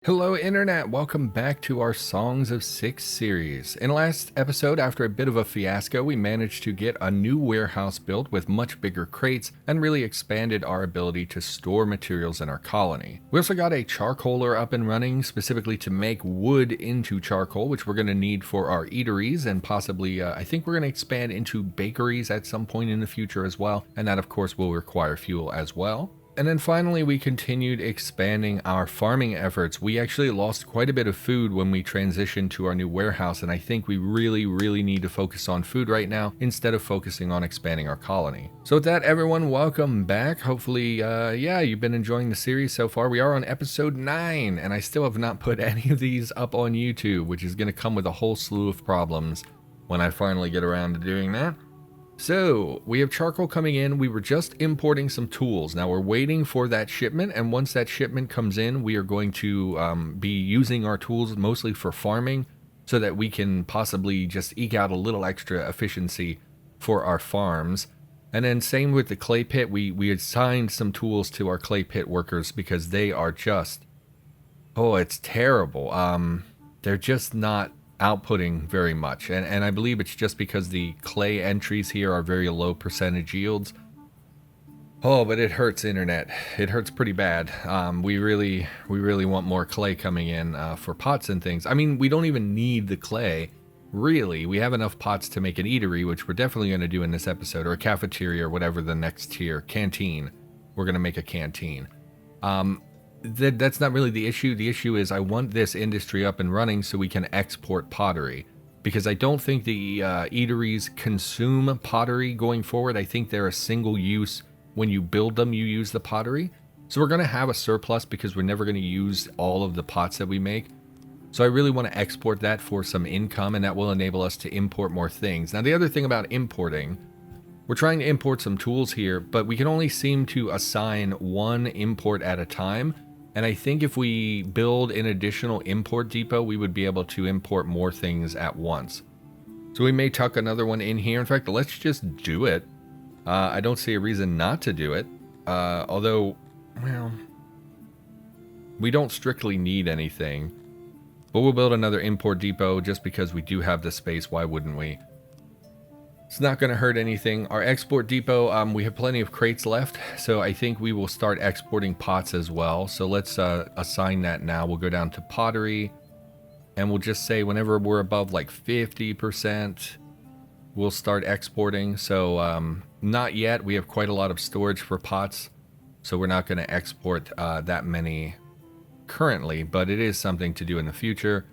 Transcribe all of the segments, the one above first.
Hello Internet, welcome back to our Songs of Syx series. In the last episode, after a bit of a fiasco, we managed to get a new warehouse built with much bigger crates and really expanded our ability to store materials in our colony. We also got a charcoaler up and running specifically to make wood into charcoal, which we're going to need for our eateries and possibly, I think we're going to expand into bakeries at some point in the future as well, and that of course will require fuel as well. And then finally, we continued expanding our farming efforts. We actually lost quite a bit of food when we transitioned to our new warehouse, and I think we really need to focus on food right now instead of focusing on expanding our colony. So with that, everyone, welcome back. Hopefully, you've been enjoying the series so far. We are on episode 9, and I still have not put any of these up on YouTube, which is going to come with a whole slew of problems when I finally get around to doing that. So, we have charcoal coming in. We were just importing some tools. Now we're waiting for that shipment, and once that shipment comes in, we are going to be using our tools mostly for farming so that we can possibly just eke out a little extra efficiency for our farms. And then same with the clay pit. We assigned some tools to our clay pit workers because they are just, it's terrible. They're just not outputting very much, and I believe it's just because the clay entries here are very low percentage yields. But it hurts, Internet. It hurts pretty bad. We really want more clay coming in for pots and things. I mean, we don't even need the clay, really. We have enough pots to make an eatery, which we're definitely going to do in this episode, or a cafeteria, or whatever the next tier. Canteen. We're going to make a canteen. That's not really the issue. The issue is I want this industry up and running so we can export pottery, because I don't think the eateries consume pottery going forward. I think they're a single use. When you build them, you use the pottery. So we're going to have a surplus because we're never going to use all of the pots that we make. So I really want to export that for some income, and that will enable us to import more things. Now, the other thing about importing, we're trying to import some tools here, but we can only seem to assign one import at a time. And I think if we build an additional import depot, we would be able to import more things at once. So we may tuck another one in here. In fact, let's just do it. I don't see a reason not to do it. Although, well, we don't strictly need anything. But we'll build another import depot just because we do have the space. Why wouldn't we? It's not going to hurt anything. Our export depot, we have plenty of crates left, so I think we will start exporting pots as well. So let's assign that now. We'll go down to pottery, and we'll just say whenever we're above like 50%, we'll start exporting. So not yet. We have quite a lot of storage for pots, so we're not going to export that many currently, but it is something to do in the future.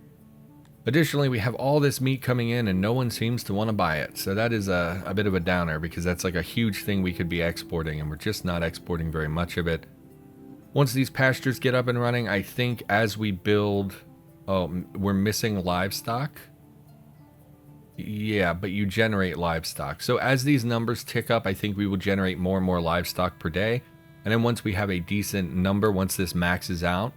Additionally, we have all this meat coming in and no one seems to want to buy it. So that is a bit of a downer because that's like a huge thing we could be exporting, and we're just not exporting very much of it. Once these pastures get up and running, I think as we build... we're missing livestock. Yeah, but you generate livestock. So as these numbers tick up, I think we will generate more and more livestock per day. And then once we have a decent number, once this maxes out,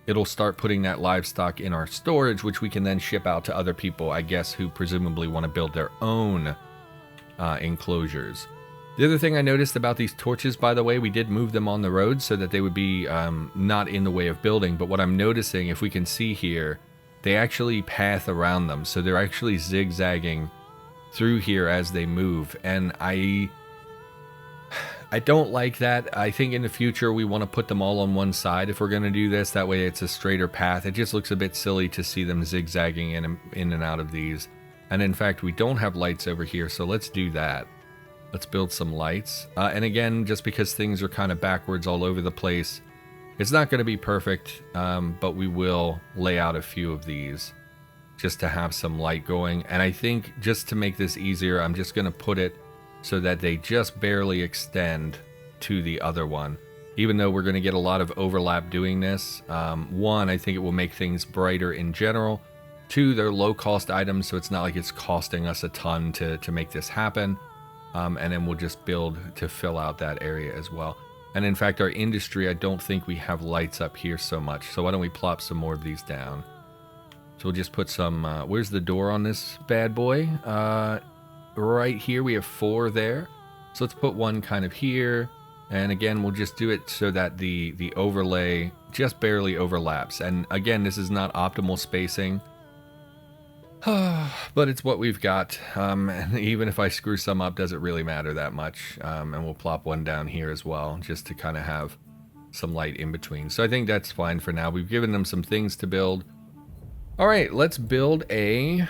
it'll start putting that livestock in our storage, which we can then ship out to other people, I guess, who presumably want to build their own enclosures. The other thing I noticed about these torches, by the way, we did move them on the road so that they would be not in the way of building. But what I'm noticing, if we can see here, they actually path around them. So they're actually zigzagging through here as they move. And I don't like that. I think in the future we want to put them all on one side if we're going to do this. That way it's a straighter path. It just looks a bit silly to see them zigzagging in and out of these. And in fact, we don't have lights over here, so let's do that. Let's build some lights. And again, just because things are kind of backwards all over the place, it's not going to be perfect, but we will lay out a few of these just to have some light going. And I think just to make this easier, I'm just going to put it so that they just barely extend to the other one. Even though we're going to get a lot of overlap doing this. One, I think it will make things brighter in general. Two, they're low-cost items, so it's not like it's costing us a ton to make this happen. And then we'll just build to fill out that area as well. And in fact, our industry, I don't think we have lights up here so much. So why don't we plop some more of these down? So we'll just put some... where's the door on this bad boy? Right here, we have 4 there. So let's put one kind of here. And again, we'll just do it so that the overlay just barely overlaps. And again, this is not optimal spacing. But it's what we've got. And even if I screw some up, doesn't really matter that much. And we'll plop one down here as well, just to kind of have some light in between. So I think that's fine for now. We've given them some things to build. All right, let's build a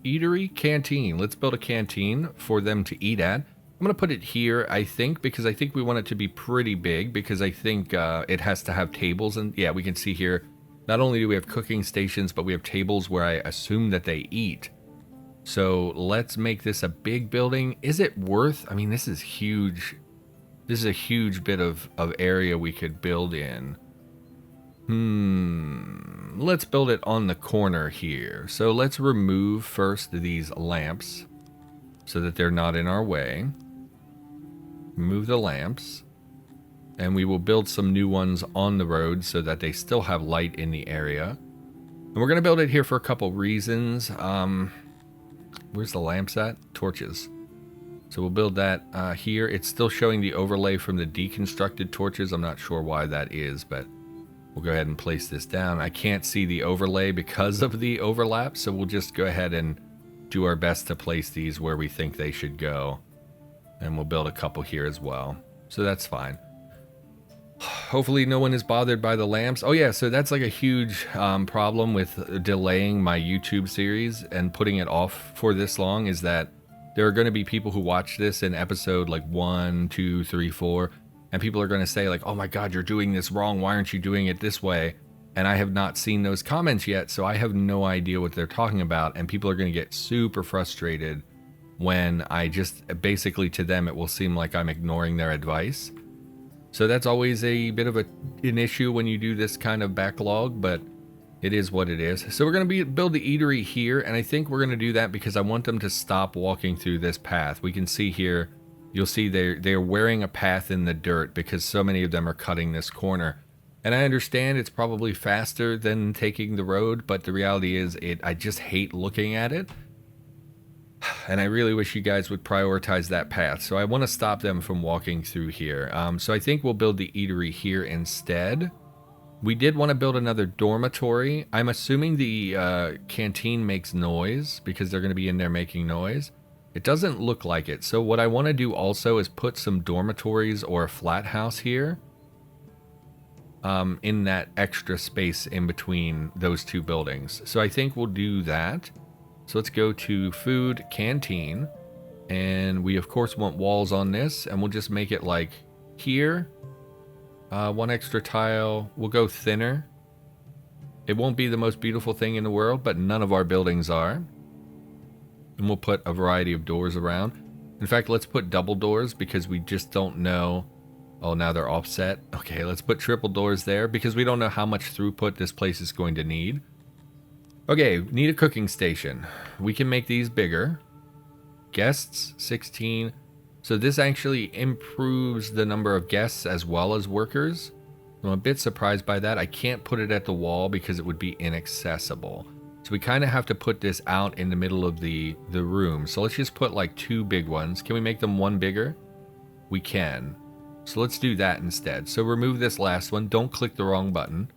eatery canteen. Let's build a canteen for them to eat at. I'm going to put it here, I think, because I think we want it to be pretty big, because I think it has to have tables. And yeah, we can see here, not only do we have cooking stations, but we have tables where I assume that they eat. So let's make this a big building. Is it worth, I mean, this is huge. This is a huge bit of area we could build in. Let's build it on the corner here. So let's remove first these lamps so that they're not in our way. Remove the lamps, and we will build some new ones on the road so that they still have light in the area. And we're going to build it here for a couple reasons. Where's the lamps at? Torches. So we'll build that here. It's still showing the overlay from the deconstructed torches. I'm not sure why that is, but we'll go ahead and place this down. I can't see the overlay because of the overlap, so we'll just go ahead and do our best to place these where we think they should go. And we'll build a couple here as well. So that's fine. Hopefully no one is bothered by the lamps. Oh yeah, so that's like a huge problem with delaying my YouTube series and putting it off for this long, is that there are going to be people who watch this in episode like 1, 2, 3, 4, and people are going to say like, oh my god, you're doing this wrong, why aren't you doing it this way? And I have not seen those comments yet, so I have no idea what they're talking about, and people are going to get super frustrated when I just, basically to them, it will seem like I'm ignoring their advice. So that's always a bit of an issue when you do this kind of backlog, but it is what it is. So we're going to build the eatery here, and I think we're going to do that because I want them to stop walking through this path. We can see here, you'll see they're wearing a path in the dirt because so many of them are cutting this corner. And I understand it's probably faster than taking the road, but the reality is I just hate looking at it. And I really wish you guys would prioritize that path. So I want to stop them from walking through here. So I think we'll build the eatery here instead. We did want to build another dormitory. I'm assuming the canteen makes noise because they're going to be in there making noise. It doesn't look like it. So what I want to do also is put some dormitories or a flat house here. In that extra space in between those two buildings. So I think we'll do that. So let's go to food, canteen, and we of course want walls on this, and we'll just make it like here, one extra tile. We'll go thinner. It won't be the most beautiful thing in the world, but none of our buildings are. And we'll put a variety of doors around. In fact, let's put double doors because we just don't know. Oh, now they're offset. Okay, let's put triple doors there because we don't know how much throughput this place is going to need. Okay, need a cooking station. We can make these bigger. Guests, 16. So this actually improves the number of guests as well as workers. I'm a bit surprised by that. I can't put it at the wall because it would be inaccessible. So we kind of have to put this out in the middle of the room. So let's just put like 2 big ones. Can we make them 1 bigger? We can. So let's do that instead. So remove this last one. Don't click the wrong button.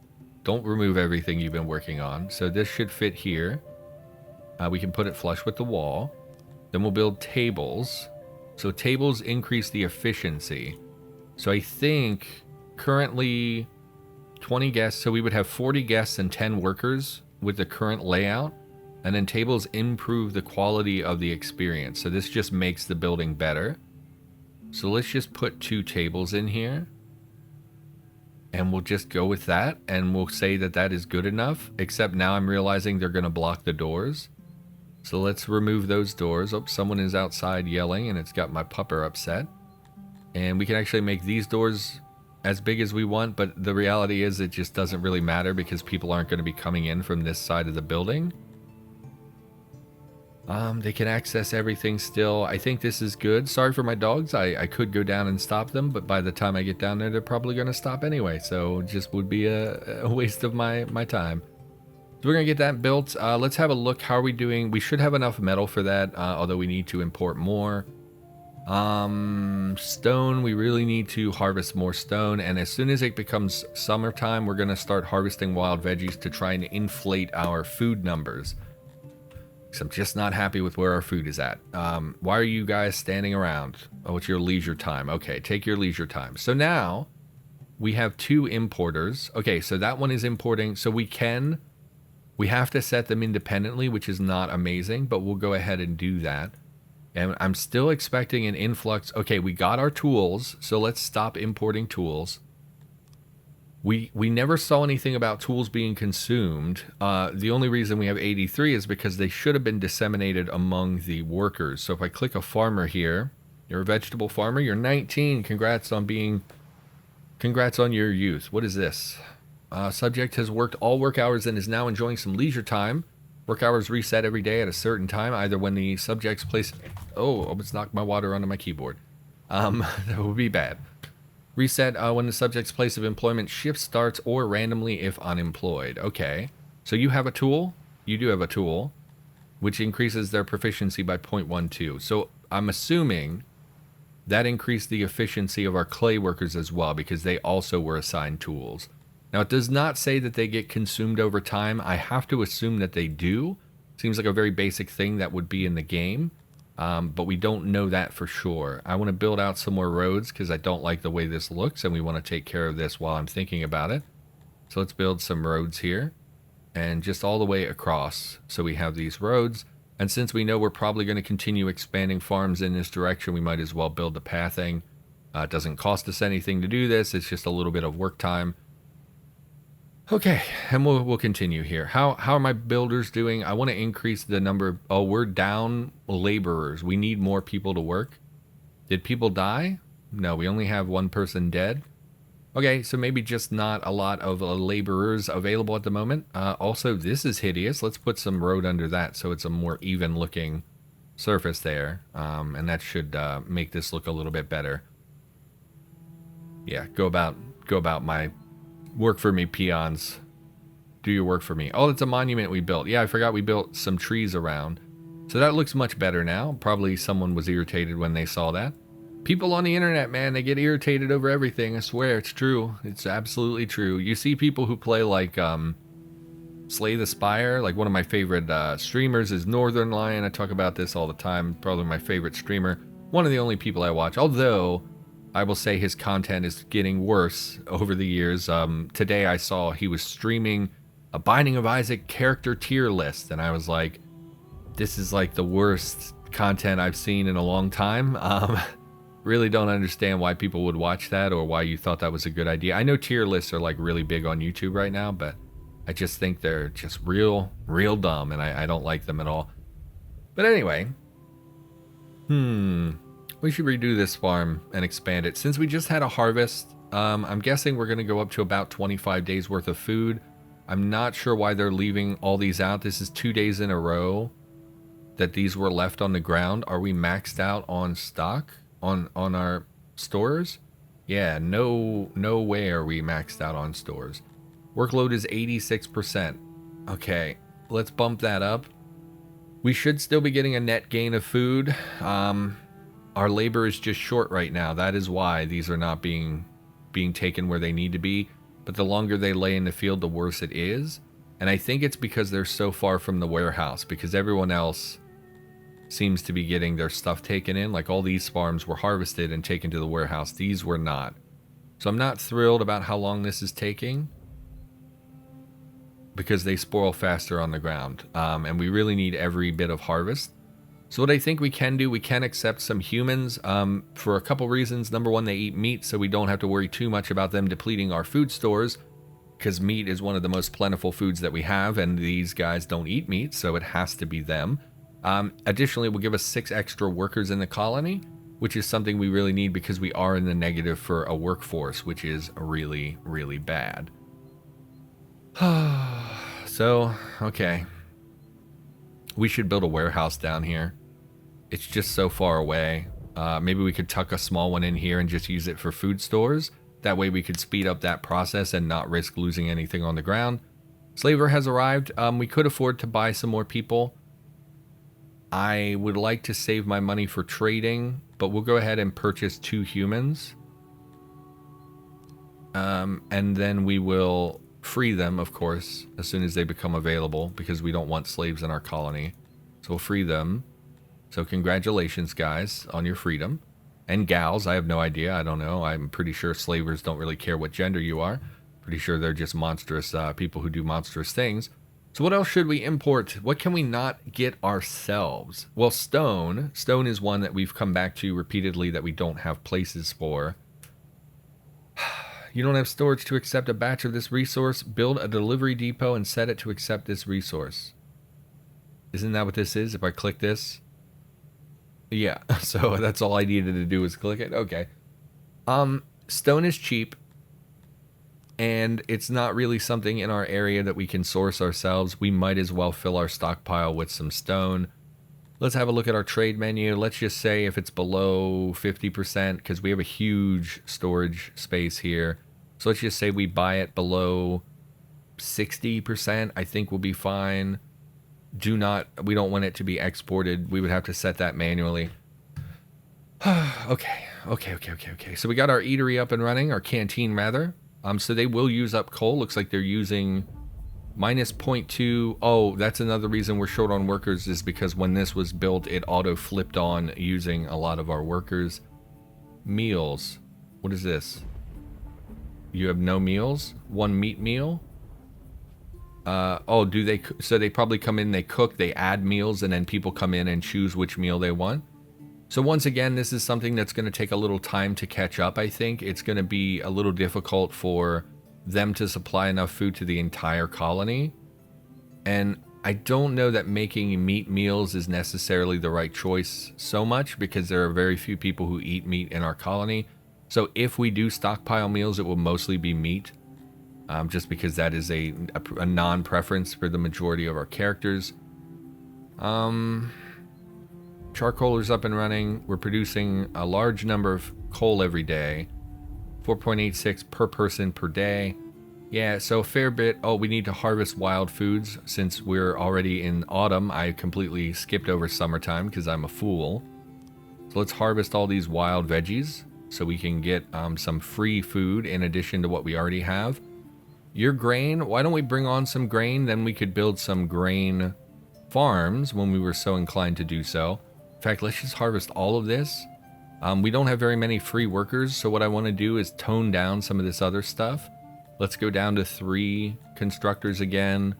Don't remove everything you've been working on. So this should fit here. We can put it flush with the wall. Then we'll build tables. So tables increase the efficiency. So I think currently 20 guests. So we would have 40 guests and 10 workers with the current layout. And then tables improve the quality of the experience. So this just makes the building better. So let's just put 2 tables in here. And we'll just go with that, and we'll say that that is good enough, except now I'm realizing they're going to block the doors. So let's remove those doors. Oh, someone is outside yelling, and it's got my pupper upset. And we can actually make these doors as big as we want, but the reality is it just doesn't really matter because people aren't going to be coming in from this side of the building. They can access everything still. I think this is good. Sorry for my dogs. I could go down and stop them, but by the time I get down there, they're probably going to stop anyway. So it just would be a waste of my time. So we're going to get that built. Let's have a look. How are we doing? We should have enough metal for that, although we need to import more. Stone, we really need to harvest more stone, and as soon as it becomes summertime, we're going to start harvesting wild veggies to try and inflate our food numbers. Because I'm just not happy with where our food is at. Why are you guys standing around? Oh, it's your leisure time. Okay, take your leisure time. So now we have 2 importers. Okay, so that one is importing. So we have to set them independently, which is not amazing, but we'll go ahead and do that. And I'm still expecting an influx. Okay, we got our tools, so let's stop importing tools. We never saw anything about tools being consumed. The only reason we have 83 is because they should have been disseminated among the workers. So if I click a farmer here, you're a vegetable farmer, you're 19. Congrats on your youth. What is this? Subject has worked all work hours and is now enjoying some leisure time. Work hours reset every day at a certain time, either when the subject's place... Oh, almost knocked my water onto my keyboard. That would be bad. Reset when the subject's place of employment shift starts or randomly if unemployed. Okay. So you have a tool? You do have a tool, which increases their proficiency by 0.12. So I'm assuming that increased the efficiency of our clay workers as well, because they also were assigned tools. Now, it does not say that they get consumed over time. I have to assume that they do. Seems like a very basic thing that would be in the game, but we don't know that for sure. I want to build out some more roads because I don't like the way this looks, and we want to take care of this while I'm thinking about it. So let's build some roads here, and just all the way across. So we have these roads, and since we know we're probably going to continue expanding farms in this direction, we might as well build the pathing. It doesn't cost us anything to do this. It's just a little bit of work time. Okay, and we'll continue here. How are my builders doing? I want to increase the number. Oh, we're down laborers. We need more people to work. Did people die? No, we only have 1 person dead. Okay, so maybe just not a lot of laborers available at the moment. Also, this is hideous. Let's put some road under that so it's a more even looking surface there. And that should make this look a little bit better. Yeah, go about my... Work for me, peons. Do your work for me. Oh, it's a monument we built. Yeah, I forgot we built some trees around. So that looks much better now. Probably someone was irritated when they saw that. People on the internet, man, they get irritated over everything. I swear, it's true. It's absolutely true. You see people who play like Slay the Spire. Like one of my favorite streamers is Northern Lion. I talk about this all the time. Probably my favorite streamer. One of the only people I watch. Although... I will say his content is getting worse over the years. Today I saw he was streaming a Binding of Isaac character tier list, and I was like, this is like the worst content I've seen in a long time. Really don't understand why people would watch that or why you thought that was a good idea. I know tier lists are like really big on YouTube right now, but I just think they're just real dumb, and I don't like them at all. But anyway, we should redo this farm and expand it. Since we just had a harvest, I'm guessing we're going to go up to about 25 days worth of food. I'm not sure why they're leaving all these out. This is 2 days in a row that these were left on the ground. Are we maxed out on stock on our stores? Yeah, no way are we maxed out on stores. Workload is 86%. Okay, let's bump that up. We should still be getting a net gain of food. Our labor is just short right now. That is why these are not being taken where they need to be. But the longer they lay in the field, the worse it is. And I think it's because they're so far from the warehouse, because everyone else seems to be getting their stuff taken in. Like all these farms were harvested and taken to the warehouse. These were not. So I'm not thrilled about how long this is taking, because they spoil faster on the ground. And we really need every bit of harvest. So what I think we can do, we can accept some humans for a couple reasons. Number one, they eat meat, so we don't have to worry too much about them depleting our food stores, because meat is one of the most plentiful foods that we have, and these guys don't eat meat, so it has to be them. Additionally, it will give us 6 extra workers in the colony, which is something we really need because we are in the negative for a workforce, which is really, really bad. So, okay. We should build a warehouse down here. It's just so far away. Maybe we could tuck a small one in here and just use it for food stores. That way we could speed up that process and not risk losing anything on the ground. Slaver has arrived. We could afford to buy some more people. I would like to save my money for trading, but we'll go ahead and purchase 2 humans. And then we will free them, of course, as soon as they become available, because we don't want slaves in our colony. So we'll free them. So congratulations, guys, on your freedom. And gals, I have no idea. I don't know. I'm pretty sure slavers don't really care what gender you are. Pretty sure they're just monstrous people who do monstrous things. So what else should we import? What can we not get ourselves? Well, stone. Stone is one that we've come back to repeatedly that we don't have places for. You don't have storage to accept a batch of this resource. Build a delivery depot and set it to accept this resource. Isn't that what this is? If I click this? Yeah, so that's all I needed to do was click it. Okay. Stone is cheap. And it's not really something in our area that we can source ourselves. We might as well fill our stockpile with some stone. Let's have a look at our trade menu. Let's just say if it's below 50%, because we have a huge storage space here. So let's just say we buy it below 60%. I think we'll be fine. We don't want it to be exported. We would have to set that manually. Okay. So we got our eatery up and running, our canteen rather. So they will use up coal. Looks like they're using minus 0.2. Oh, that's another reason we're short on workers, is because when this was built, it auto flipped on using a lot of our workers. Meals. What is this? You have no meals? 1 meat meal? Oh, do they? So they probably come in, they cook, they add meals, and then people come in and choose which meal they want. So once again, this is something that's going to take a little time to catch up, I think. It's going to be a little difficult for them to supply enough food to the entire colony. And I don't know that making meat meals is necessarily the right choice so much, because there are very few people who eat meat in our colony. So if we do stockpile meals, it will mostly be meat, just because that is a non-preference for the majority of our characters. Charcoal is up and running. We're producing a large number of coal every day. 4.86 per person per day. Yeah, so a fair bit. Oh, we need to harvest wild foods since we're already in autumn. I completely skipped over summertime because I'm a fool. So let's harvest all these wild veggies so we can get some free food in addition to what we already have. Your grain, why don't we bring on some grain? Then we could build some grain farms when we were so inclined to do so. In fact, let's just harvest all of this. We don't have very many free workers, so what I want to do is tone down some of this other stuff. Let's go down to 3 constructors again.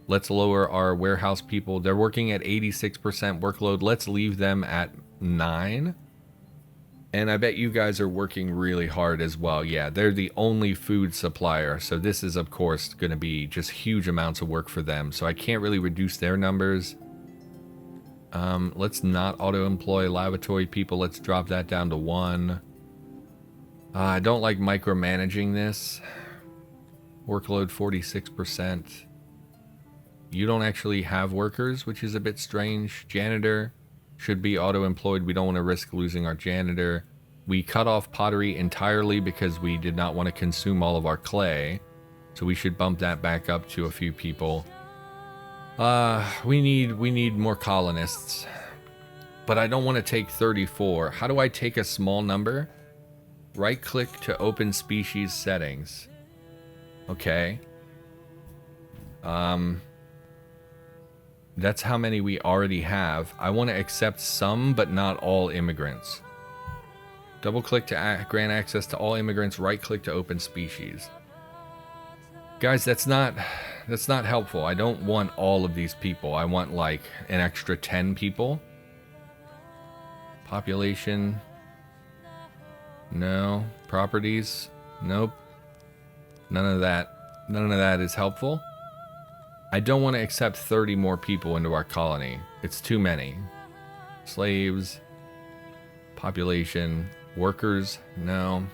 Let's lower our warehouse people. They're working at 86% workload. Let's leave them at 9. And I bet you guys are working really hard as well. Yeah, they're the only food supplier, so this is, of course, going to be just huge amounts of work for them. So I can't really reduce their numbers. Let's not auto-employ lavatory people. Let's drop that down to 1. I don't like micromanaging this. Workload 46%. You don't actually have workers, which is a bit strange. Janitor should be auto-employed. We don't want to risk losing our janitor. We cut off pottery entirely because we did not want to consume all of our clay. So we should bump that back up to a few people. We need more colonists. But I don't want to take 34. How do I take a small number? Right-click to open species settings. Okay. That's how many we already have. I want to accept some, but not all immigrants. Double-click to grant access to all immigrants. Right-click to open species. Guys, that's not helpful. I don't want all of these people. I want like an extra 10 people. Population. No. Properties. Nope. None of that. None of that is helpful. I don't want to accept 30 more people into our colony. It's too many. Slaves. Population. Workers. No.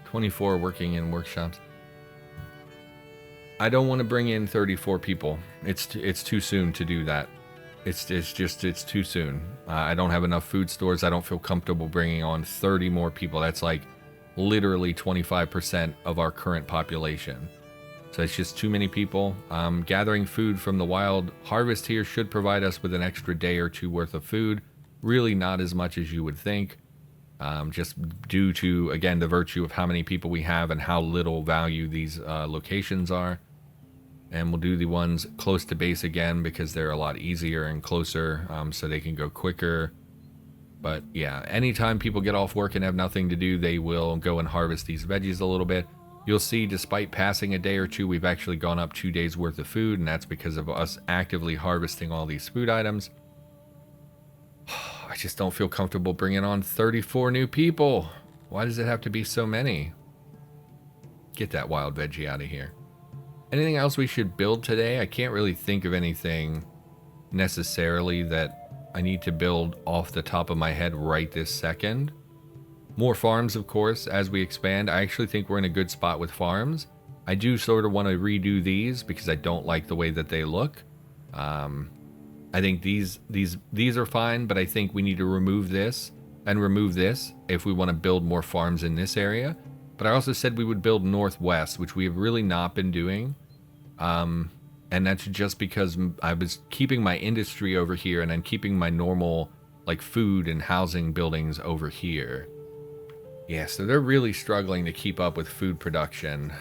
24 working in workshops. I don't want to bring in 34 people. It's too soon to do that. It's too soon. I don't have enough food stores. I don't feel comfortable bringing on 30 more people. That's like literally 25% of our current population. So it's just too many people. Gathering food from the wild harvest here should provide us with an extra day or 2 worth of food. Really not as much as you would think, just due to, again, the virtue of how many people we have and how little value these locations are. And we'll do the ones close to base again because they're a lot easier and closer, so they can go quicker. But yeah, anytime people get off work and have nothing to do, they will go and harvest these veggies a little bit. You'll see, despite passing a day or two, we've actually gone up 2 days worth of food, and that's because of us actively harvesting all these food items. I just don't feel comfortable bringing on 34 new people. Why does it have to be so many? Get that wild veggie out of here. Anything else we should build today? I can't really think of anything necessarily that I need to build off the top of my head right this second. More farms, of course, as we expand. I actually think we're in a good spot with farms. I do sort of want to redo these because I don't like the way that they look. I think these are fine, but I think we need to remove this and remove this if we want to build more farms in this area. But I also said we would build northwest, which we have really not been doing. And that's just because I was keeping my industry over here and then keeping my normal, like, food and housing buildings over here. Yeah, so they're really struggling to keep up with food production.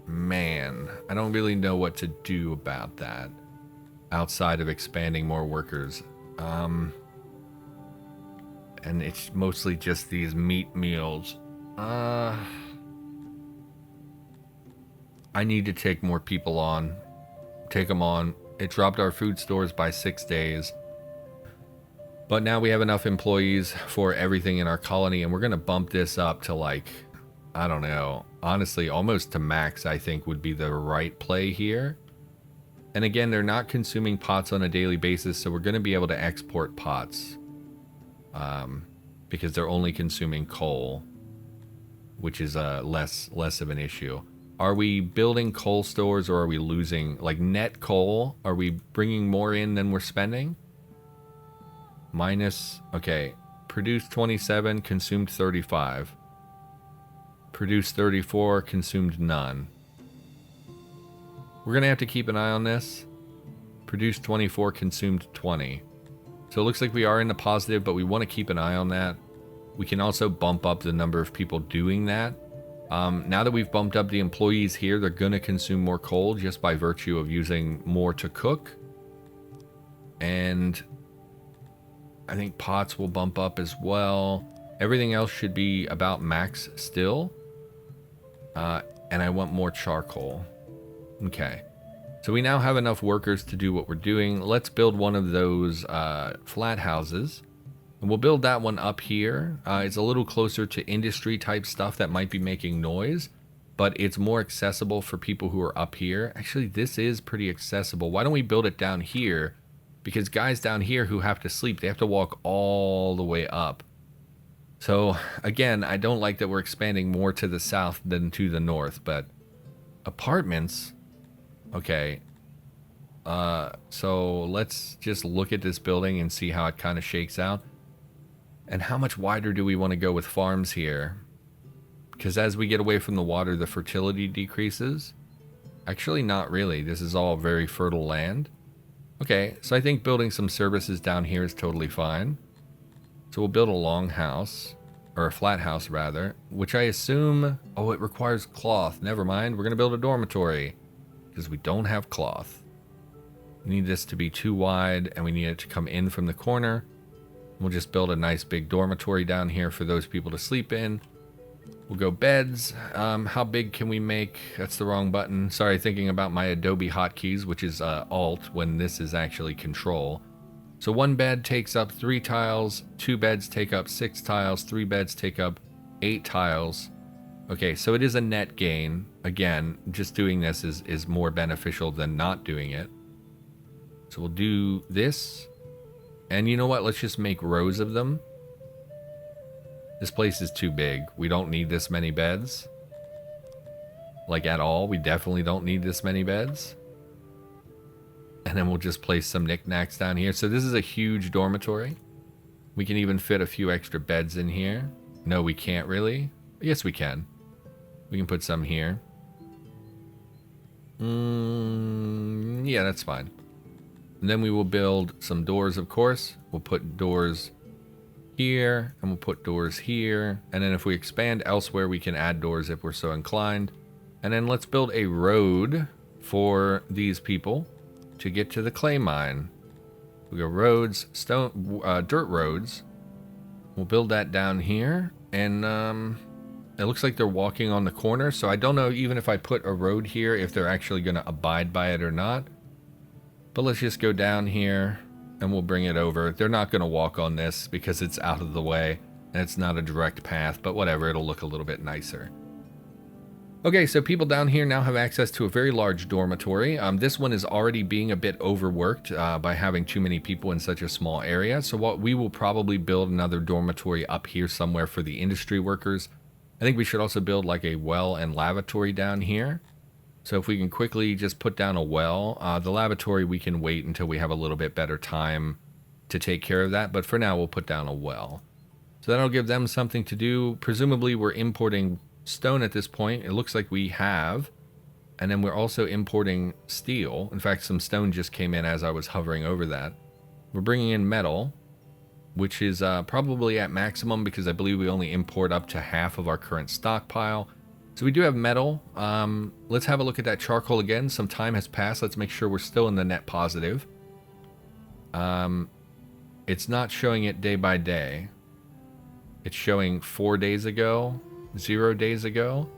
Man, I don't really know what to do about that outside of expanding more workers. And it's mostly just these meat meals. I need to take more people on. Take them on. It dropped our food stores by 6 days. But now we have enough employees for everything in our colony, and we're going to bump this up to, like, I don't know. Honestly, almost to max, I think, would be the right play here. And again, they're not consuming pots on a daily basis, so we're going to be able to export pots. Because they're only consuming coal, which is less of an issue. Are we building coal stores, or are we losing, like, net coal? Are we bringing more in than we're spending? Minus, okay, produced 27, consumed 35. Produced 34, consumed none. We're going to have to keep an eye on this. Produced 24, consumed 20. So it looks like we are in the positive, but we want to keep an eye on that. We can also bump up the number of people doing that. Now that we've bumped up the employees here, they're going to consume more coal just by virtue of using more to cook. And I think pots will bump up as well. Everything else should be about max still. And I want more charcoal. Okay. So we now have enough workers to do what we're doing. Let's build one of those flat houses. And we'll build that one up here. It's a little closer to industry type stuff that might be making noise, but it's more accessible for people who are up here. Actually, this is pretty accessible. Why don't we build it down here? Because guys down here who have to sleep, they have to walk all the way up. So again, I don't like that we're expanding more to the south than to the north, but apartments, okay. So let's just look at this building and see how it kind of shakes out. And how much wider do we want to go with farms here? Because as we get away from the water, the fertility decreases. Actually, not really. This is all very fertile land. Okay, so I think building some services down here is totally fine. So we'll build a long house, or a flat house rather, which I assume, oh, it requires cloth. Never mind, we're going to build a dormitory because we don't have cloth. We need this to be too wide, and we need it to come in from the corner. We'll just build a nice big dormitory down here for those people to sleep in. We'll go beds. How big can we make? That's the wrong button. Sorry, thinking about my Adobe hotkeys, which is Alt when this is actually Control. So one bed takes up 3 tiles, 2 beds take up 6 tiles, 3 beds take up 8 tiles. Okay, so it is a net gain. Again, just doing this is more beneficial than not doing it. So we'll do this. And you know what? Let's just make rows of them. This place is too big. We don't need this many beds. Like, at all. We definitely don't need this many beds. And then we'll just place some knickknacks down here. So this is a huge dormitory. We can even fit a few extra beds in here. No, we can't really. Yes, we can. We can put some here. Yeah, that's fine. And then we will build some doors, of course. We'll put doors here, and we'll put doors here. And then if we expand elsewhere, we can add doors if we're so inclined. And then let's build a road for these people to get to the clay mine. We go roads, stone, dirt roads. We'll build that down here. And it looks like they're walking on the corner. So I don't know even if I put a road here, if they're actually going to abide by it or not. But let's just go down here and we'll bring it over. They're not going to walk on this because it's out of the way and it's not a direct path, but whatever, it'll look a little bit nicer. Okay, so people down here now have access to a very large dormitory. This one is already being a bit overworked by having too many people in such a small area. So what we will probably build another dormitory up here somewhere for the industry workers. I think we should also build like a well and lavatory down here. So if we can quickly just put down a well, the lavatory we can wait until we have a little bit better time to take care of that. But for now, we'll put down a well. So that'll give them something to do. Presumably we're importing stone at this point. It looks like we have. And then we're also importing steel. In fact, some stone just came in as I was hovering over that. We're bringing in metal, which is probably at maximum because I believe we only import up to half of our current stockpile. So we do have metal. Let's have a look at that charcoal again. Some time has passed. Let's make sure we're still in the net positive. It's not showing it day by day. It's showing 4 days ago, 0 days ago.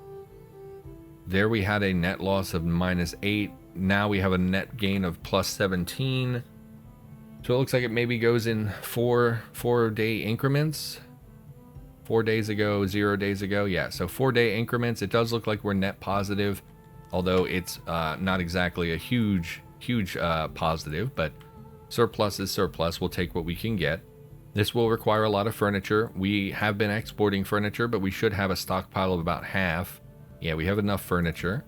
There we had a net loss of -8. Now we have a net gain of +17. So it looks like it maybe goes in four-day increments. 4 days ago, 0 days ago. Yeah, so 4-day increments. It does look like we're net positive, although it's not exactly a huge positive, but surplus is surplus. We'll take what we can get. This will require a lot of furniture. We have been exporting furniture, but we should have a stockpile of about half. Yeah, we have enough furniture.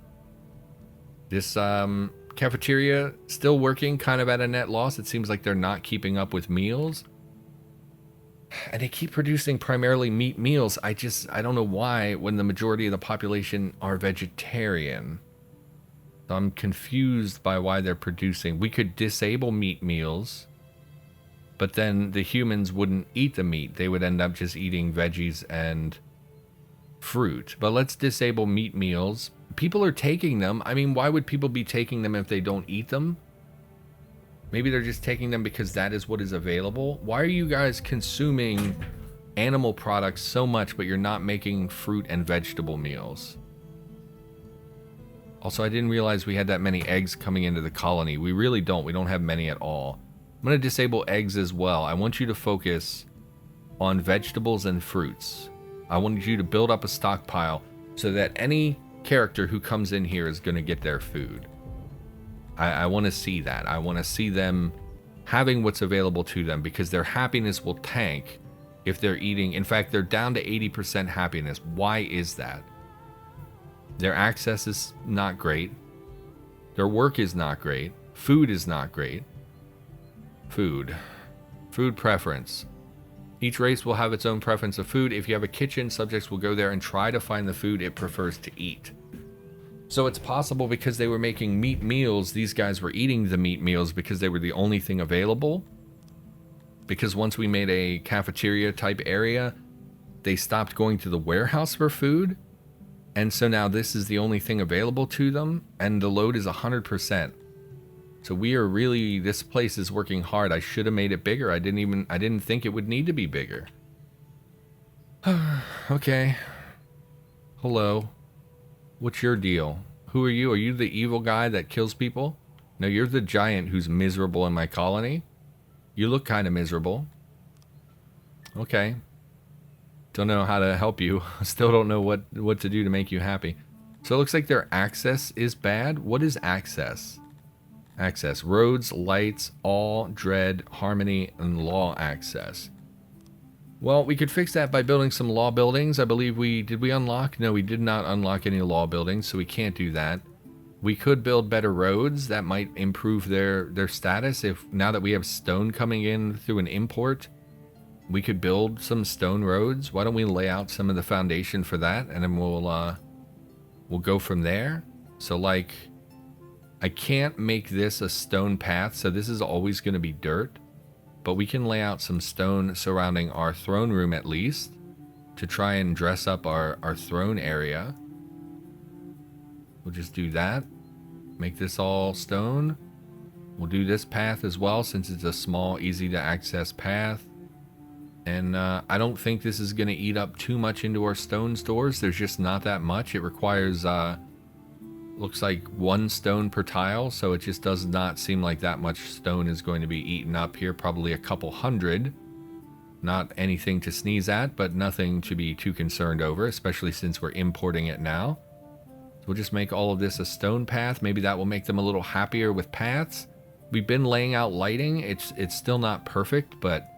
This cafeteria still working, kind of at a net loss. It seems like they're not keeping up with meals. And they keep producing primarily meat meals. I don't know why when the majority of the population are vegetarian. So I'm confused by why they're producing. We could disable meat meals, but then the humans wouldn't eat the meat. They would end up just eating veggies and fruit. But let's disable meat meals. People are taking them. I mean, why would people be taking them if they don't eat them? Maybe they're just taking them because that is what is available. Why are you guys consuming animal products so much, but you're not making fruit and vegetable meals? Also, I didn't realize we had that many eggs coming into the colony. We really don't. We don't have many at all. I'm going to disable eggs as well. I want you to focus on vegetables and fruits. I want you to build up a stockpile so that any character who comes in here is going to get their food. I want to see that. I want to see them having what's available to them because their happiness will tank if they're eating. In fact, they're down to 80% happiness. Why is that? Their access is not great. Their work is not great. Food is not great. Food preference. Each race will have its own preference of food. If you have a kitchen, subjects will go there and try to find the food it prefers to eat. So it's possible because they were making meat meals, these guys were eating the meat meals because they were the only thing available. Because once we made a cafeteria type area, they stopped going to the warehouse for food. And so now this is the only thing available to them, and the load is 100%. So we are really, this place is working hard. I should have made it bigger. I didn't think it would need to be bigger. Okay. Hello. What's your deal? Who are you? Are you the evil guy that kills people? No, you're the giant who's miserable in my colony. You look kind of miserable. Okay. Don't know how to help you. Still don't know what to do to make you happy. So it looks like their access is bad. What is access? Access. Roads, lights, all, dread, harmony, and law access. Well, we could fix that by building some law buildings. I believe did we unlock? No, we did not unlock any law buildings, so we can't do that. We could build better roads. That might improve their status. If now that we have stone coming in through an import, we could build some stone roads. Why don't we lay out some of the foundation for that, and then we'll go from there. So like, I can't make this a stone path, so this is always going to be dirt. but we can lay out some stone surrounding our throne room at least to try and dress up our throne area. We'll just do that. Make this all stone. We'll do this path as well since it's a small, easy to access path. And I don't think this is going to eat up too much into our stone stores. There's just not that much. It requires, looks like 1 stone per tile. So it just does not seem like that much stone is going to be eaten up here. Probably a couple hundred. Not anything to sneeze at, but nothing to be too concerned over, especially since we're importing it now. So we'll just make all of this a stone path. Maybe that will make them a little happier with paths. We've been laying out lighting. It's still not perfect, but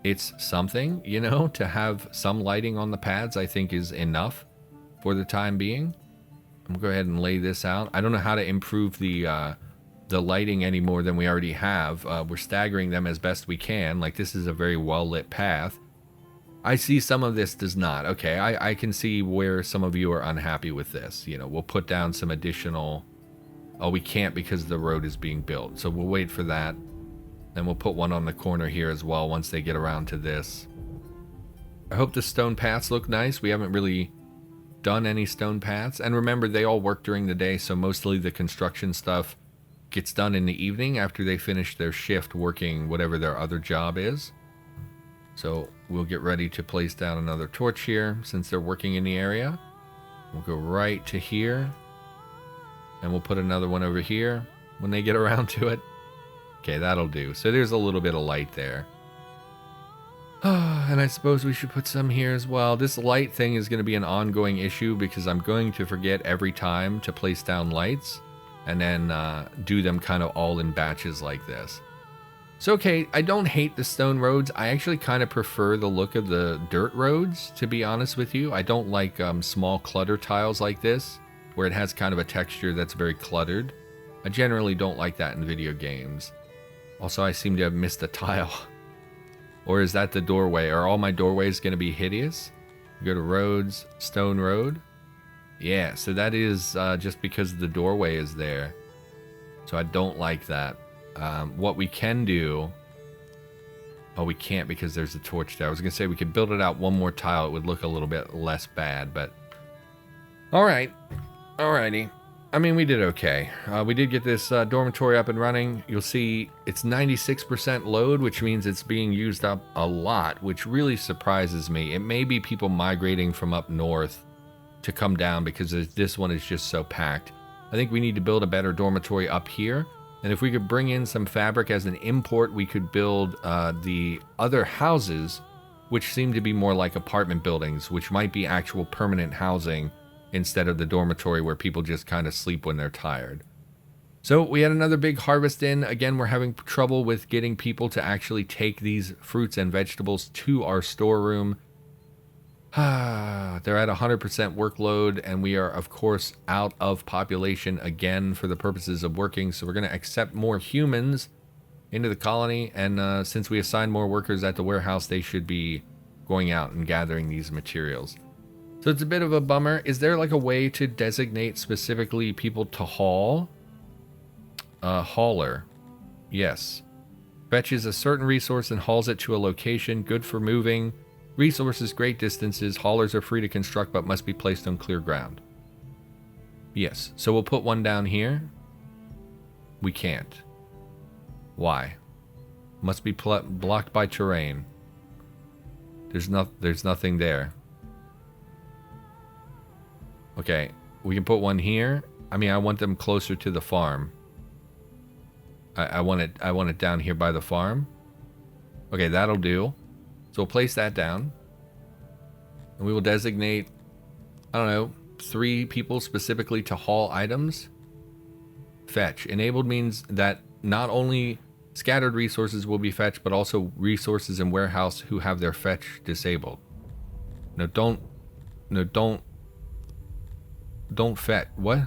it's something, you know, to have some lighting on the paths I think is enough for the time being. I'm gonna go ahead and lay this out. I don't know how to improve the lighting any more than we already have. We're staggering them as best we can. Like, this is a very well lit path. I see some of this does not. Okay, I can see where some of you are unhappy with this. You know, we'll put down some additional... Oh, we can't because the road is being built. So we'll wait for that. Then we'll put one on the corner here as well once they get around to this. I hope the stone paths look nice. We haven't really done any stone paths. And remember, they all work during the day, so mostly the construction stuff gets done in the evening after they finish their shift working whatever their other job is. So we'll get ready to place down another torch here since they're working in the area. We'll go right to here. And we'll put another one over here when they get around to it. Okay, that'll do. So there's a little bit of light there. And I suppose we should put some here as well. This light thing is going to be an ongoing issue because I'm going to forget every time to place down lights. And then do them kind of all in batches like this. So, okay, I don't hate the stone roads. I actually kind of prefer the look of the dirt roads, to be honest with you. I don't like small clutter tiles like this, where it has kind of a texture that's very cluttered. I generally don't like that in video games. Also, I seem to have missed a tile. Or is that the doorway? Are all my doorways going to be hideous? Go to roads, stone road. Yeah, so that is just because the doorway is there. So I don't like that. What we can do... Oh, we can't because there's a torch there. I was going to say we could build it out one more tile. It would look a little bit less bad, but... Alright. Alrighty. I mean, we did okay. We did get this dormitory up and running. You'll see it's 96% load, which means it's being used up a lot, which really surprises me. It may be people migrating from up north to come down because this one is just so packed. I think we need to build a better dormitory up here. And if we could bring in some fabric as an import, we could build the other houses, which seem to be more like apartment buildings, which might be actual permanent housing instead of the dormitory where people just kind of sleep when they're tired. So we had another big harvest in. Again, we're having trouble with getting people to actually take these fruits and vegetables to our storeroom. They're at 100% workload, and we are, of course, out of population again for the purposes of working. So we're going to accept more humans into the colony, and since we assign more workers at the warehouse, they should be going out and gathering these materials. So it's a bit of a bummer. Is there like a way to designate specifically people to haul? Hauler. Yes. Fetches a certain resource and hauls it to a location. Good for moving. Resources, great distances. Haulers are free to construct but must be placed on clear ground. Yes. So we'll put one down here. We can't. Why? Must be blocked by terrain. There's nothing there. Okay, we can put one here. I mean, I want them closer to the farm. I want it down here by the farm. Okay, that'll do. So we'll place that down. And we will designate, I don't know, 3 people specifically to haul items. Fetch. Enabled means that not only scattered resources will be fetched, but also resources in warehouse who have their fetch disabled. No, don't fetch. What?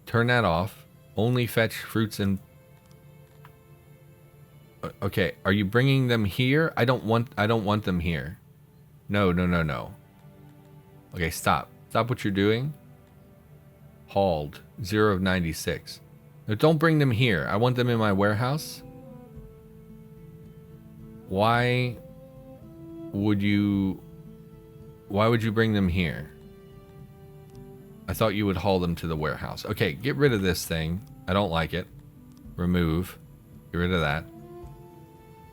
Turn that off. Only fetch fruits and... Okay, are you bringing them here? I don't want them here. No. Okay, stop. Stop what you're doing. Hauled. 0 of 96. No, don't bring them here. I want them in my warehouse. why would you bring them here? I thought you would haul them to the warehouse. Okay, get rid of this thing. I don't like it. Remove. Get rid of that.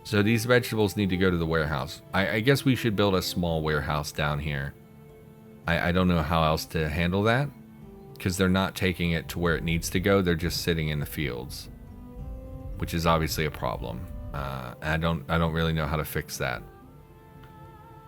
So these vegetables need to go to the warehouse. I guess we should build a small warehouse down here. I don't know how else to handle that, because they're not taking it to where it needs to go. They're just sitting in the fields, which is obviously a problem. I don't really know how to fix that.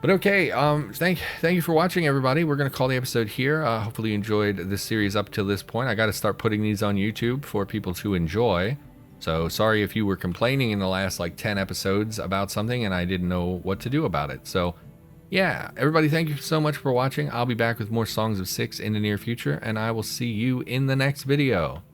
But okay, thank you for watching, everybody. We're gonna call the episode here. Hopefully you enjoyed this series up till this point. I got to start putting these on YouTube for people to enjoy. So sorry if you were complaining in the last like 10 episodes about something and I didn't know what to do about it. So yeah, everybody, thank you so much for watching. I'll be back with more Songs of Syx in the near future, and I will see you in the next video.